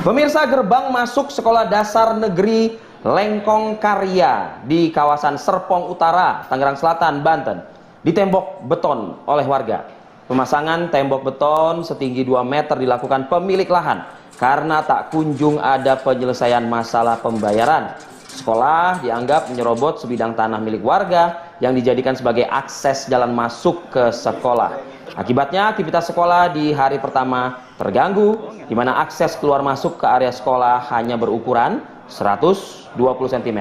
Pemirsa, gerbang masuk Sekolah Dasar Negeri Lengkong Karya di kawasan Serpong Utara, Tangerang Selatan, Banten, ditembok beton oleh warga. Pemasangan tembok beton setinggi 2 meter dilakukan pemilik lahan karena tak kunjung ada penyelesaian masalah pembayaran. Sekolah dianggap menyerobot sebidang tanah milik warga yang dijadikan sebagai akses jalan masuk ke sekolah. Akibatnya aktivitas sekolah di hari pertama terganggu, di mana akses keluar masuk ke area sekolah hanya berukuran 120 cm.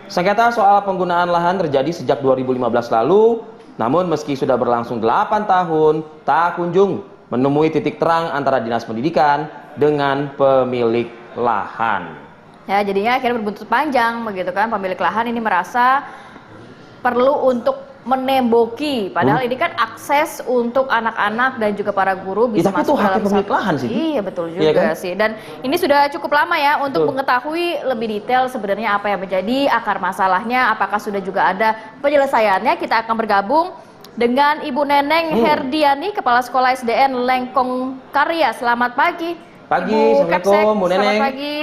Sengketa soal penggunaan lahan terjadi sejak 2015 lalu, namun meski sudah berlangsung 8 tahun, tak kunjung menemui titik terang antara Dinas Pendidikan dengan pemilik lahan. Ya, jadinya akhirnya berbuntut panjang begitu kan. Pemilik lahan ini merasa perlu untuk menemboki, padahal ini kan akses untuk anak-anak dan juga para guru bisa masuk ke dalam pemilik lahan sih. Iya, betul juga kan? Sih. Dan ini sudah cukup lama ya untuk mengetahui lebih detail sebenarnya apa yang menjadi akar masalahnya, apakah sudah juga ada penyelesaiannya. Kita akan bergabung dengan Ibu Neneng Herdiani, Kepala Sekolah SDN Lengkong Karya. Selamat pagi. Pagi, Ibu Assalamualaikum, Bu Neneng. Selamat pagi.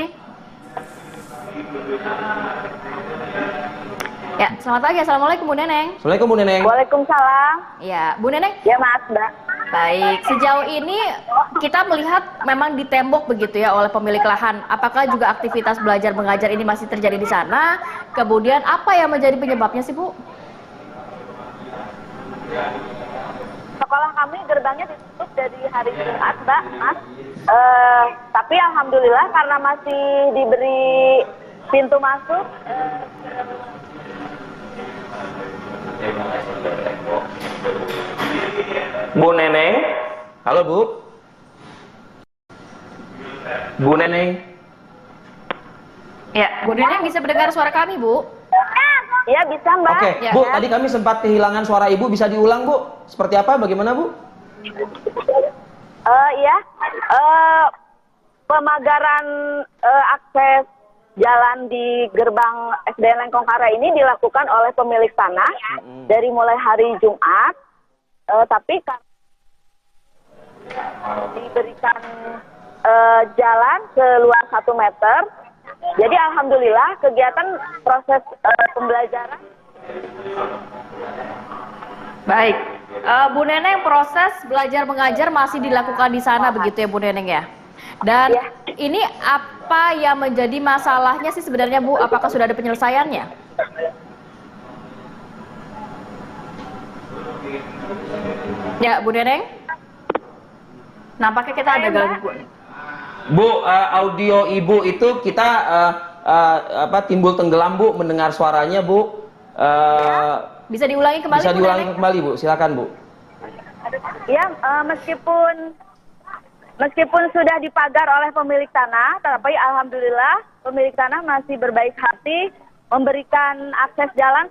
Ya, selamat pagi. Assalamualaikum Bu Neneng. Assalamualaikum Bu Neneng. Waalaikumsalam. Ya, Bu Neneng. Ya, Mas, Mbak. Baik, sejauh ini kita melihat memang ditembok begitu ya oleh pemilik lahan. Apakah juga aktivitas belajar mengajar ini masih terjadi di sana? Kemudian apa yang menjadi penyebabnya sih, Bu? Sekolah kami gerbangnya ditutup dari hari Jumat, Mbak, Mas. Tapi alhamdulillah karena masih diberi pintu masuk. Bu Neneng, halo Bu. Bu Neneng. Ya, Bu Neneng bisa mendengar suara kami, Bu? Ya, bisa, Mbak. Oke, Ya, Bu, kan? tadi kami sempat kehilangan suara Ibu, bisa diulang Bu? Seperti apa, bagaimana Bu? Iya, pemagaran akses jalan di gerbang SDN Lengkong Karya ini dilakukan oleh pemilik tanah dari mulai hari Jumat, tapi diberikan jalan seluas 1 meter. Jadi alhamdulillah kegiatan proses pembelajaran. Baik, Bu Neneng, proses belajar mengajar masih dilakukan di sana begitu ya Bu Neneng ya? Dan Ya. ini apa yang menjadi masalahnya sih sebenarnya Bu? Apakah sudah ada penyelesaiannya? Ya, Bu Neneng? Nampaknya kita ada gangguan. Bu, audio Ibu itu kita timbul tenggelam Bu mendengar suaranya Bu. Bisa diulangi kembali, Bisa Bu diulangi Neneng? kembali Bu, silakan Bu. Ya, meskipun sudah dipagar oleh pemilik tanah, tapi alhamdulillah pemilik tanah masih berbaik hati memberikan akses jalan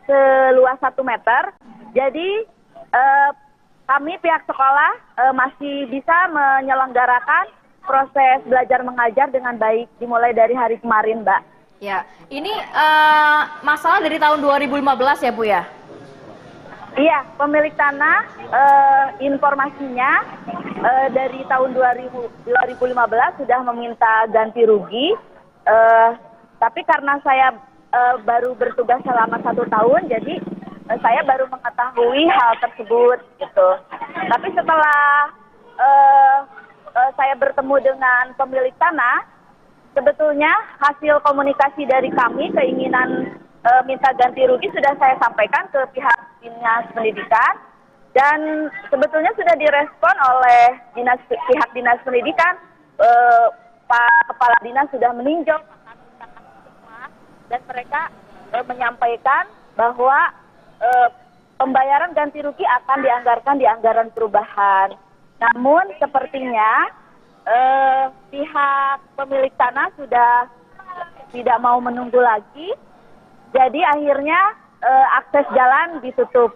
seluas 1 meter. Jadi kami pihak sekolah masih bisa menyelenggarakan proses belajar mengajar dengan baik dimulai dari hari kemarin, Mbak. Ya, ini masalah dari tahun 2015 ya Bu ya? Iya, pemilik tanah informasinya dari tahun 2015 sudah meminta ganti rugi, tapi karena saya baru bertugas selama 1 tahun, jadi saya baru mengetahui hal tersebut gitu. Tapi setelah saya bertemu dengan pemilik tanah, sebetulnya hasil komunikasi dari kami, keinginan minta ganti rugi sudah saya sampaikan ke pihak Dinas Pendidikan, dan sebetulnya sudah direspon oleh pihak Dinas Pendidikan. Pak Kepala Dinas sudah meninjau dan mereka menyampaikan bahwa pembayaran ganti rugi akan dianggarkan di anggaran perubahan. Namun sepertinya pihak pemilik tanah sudah tidak mau menunggu lagi, jadi akhirnya akses jalan ditutup.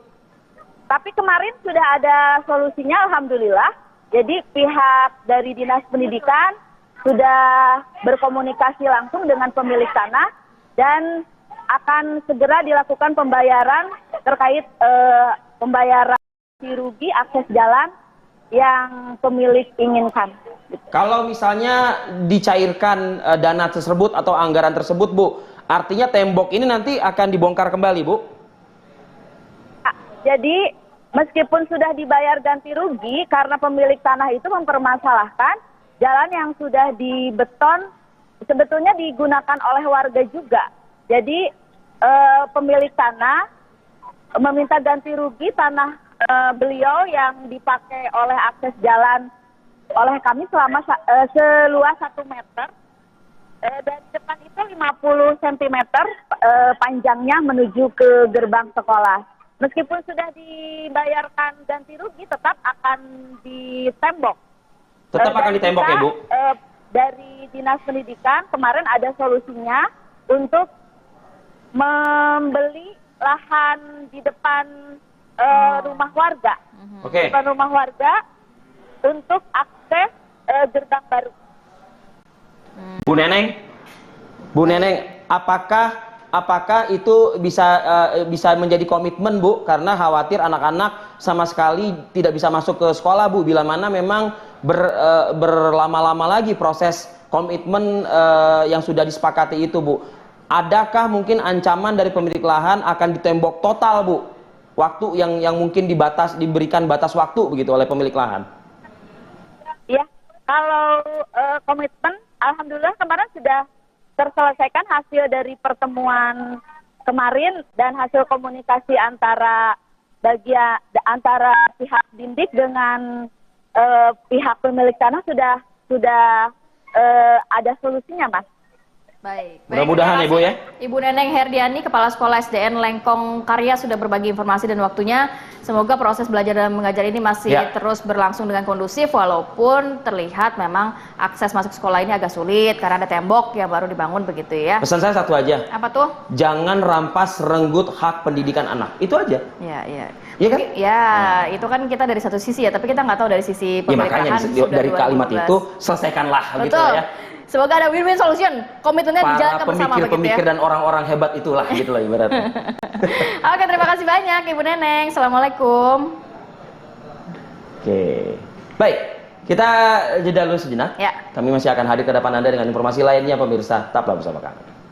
Tapi kemarin sudah ada solusinya, alhamdulillah. Jadi pihak dari Dinas Pendidikan sudah berkomunikasi langsung dengan pemilik tanah dan akan segera dilakukan pembayaran terkait pembayaran rugi akses jalan yang pemilik inginkan. Kalau misalnya dicairkan dana tersebut atau anggaran tersebut, Bu, artinya tembok ini nanti akan dibongkar kembali, Bu? Jadi meskipun sudah dibayar ganti rugi karena pemilik tanah itu mempermasalahkan jalan yang sudah dibeton sebetulnya digunakan oleh warga juga. Jadi pemilik tanah meminta ganti rugi tanah beliau yang dipakai oleh akses jalan oleh kami selama seluas 1 meter. Dari depan itu 50 cm panjangnya menuju ke gerbang sekolah. Meskipun sudah dibayarkan ganti rugi, tetap akan ditembok. Tetap akan ditembok ya, Bu? Dari Dinas Pendidikan kemarin ada solusinya untuk membeli lahan di depan rumah warga. Oke. Depan rumah warga untuk akses gerbang baru. Bu Neneng, apakah itu bisa menjadi komitmen, Bu? Karena khawatir anak-anak sama sekali tidak bisa masuk ke sekolah, Bu. Bila mana memang berlama-lama lagi proses komitmen yang sudah disepakati itu, Bu. Adakah mungkin ancaman dari pemilik lahan akan ditembok total, Bu? Waktu yang mungkin diberikan batas waktu begitu oleh pemilik lahan. Ya, kalau komitmen, alhamdulillah kemarin sudah terselesaikan hasil dari pertemuan kemarin dan hasil komunikasi antara pihak Dindik dengan pihak pemilik tanah sudah ada solusinya, Mas. Baik. Mudah-mudahan Baik, Ibu ya. Ibu Neneng Herdiani, Kepala Sekolah SDN Lengkong Karya sudah berbagi informasi dan waktunya. Semoga proses belajar dan mengajar ini masih terus berlangsung dengan kondusif walaupun terlihat memang akses masuk sekolah ini agak sulit karena ada tembok yang baru dibangun begitu ya. Pesan saya satu aja. Apa tuh? Jangan rampas renggut hak pendidikan anak. Itu aja. Ya, iya. Iya kan? Ya, itu kan kita dari satu sisi ya, tapi kita nggak tahu dari sisi Ya pemilik makanya lahan sudah dari kalimat 2012. itu selesaikanlah gitu Betul. ya. Semoga ada win-win solution. Komitmennya Para dijalankan bersama begitu ya. pemikir-pemikir dan orang-orang hebat itulah gitu lah ibaratnya. Oke, terima kasih banyak Ibu Neneng. Assalamualaikum. Oke. Baik, kita jeda dulu sejenak. Ya. Kami masih akan hadir ke depan Anda dengan informasi lainnya pemirsa. Tetaplah bersama kami.